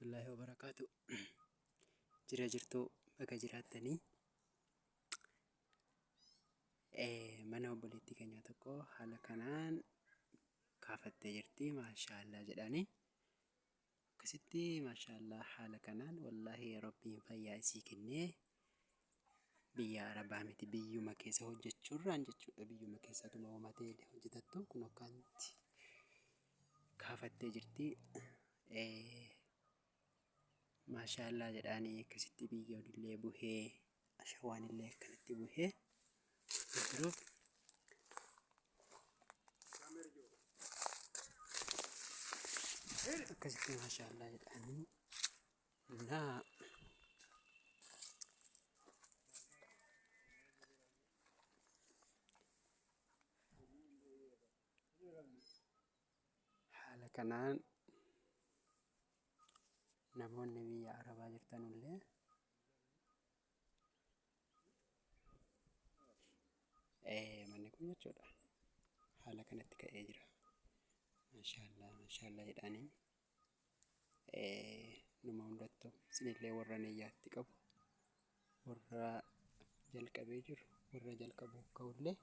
warahmatullahi wabarakatuh. Jira jirtu bakka jiraattanii mana obboleettii keenya tokko haala kanaan kaafattee jirti. Maashaallah jedhanii akkasitti maashaallah haala kanaan wallahi rabbiin fayyaa isii kennee biyya arabaa miti biyyuma keessa hojjechuurraan jechuudha. Biyyuma keessatuma uumatee hojjetattu kun akkanatti kaafattee jirti. Maashaallah jedhanii akkasitti biyya olillee buhee ashawaan illee akkanatti buhee jiruuf akkasitti maashaallah jedhanii haala kanaan namoonni biyya arabaa jirtanullee manni kun jechuudha haala kanatti ka'ee jira. Maashaallah jedhanii numa hundattuu isinillee warra niyyaatti qabu warra jalqabee jiru warra jalqabuuf ka'ullee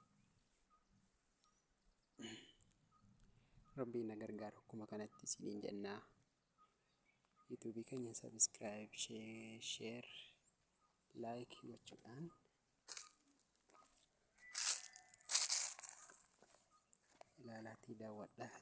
rabbiin na gargaaru akkuma kanatti isiniin jennaa. Yuutuubii keenya sabiskiraayib, sheer, laayik gochuudhaan ilaalaatii daawwadhaa.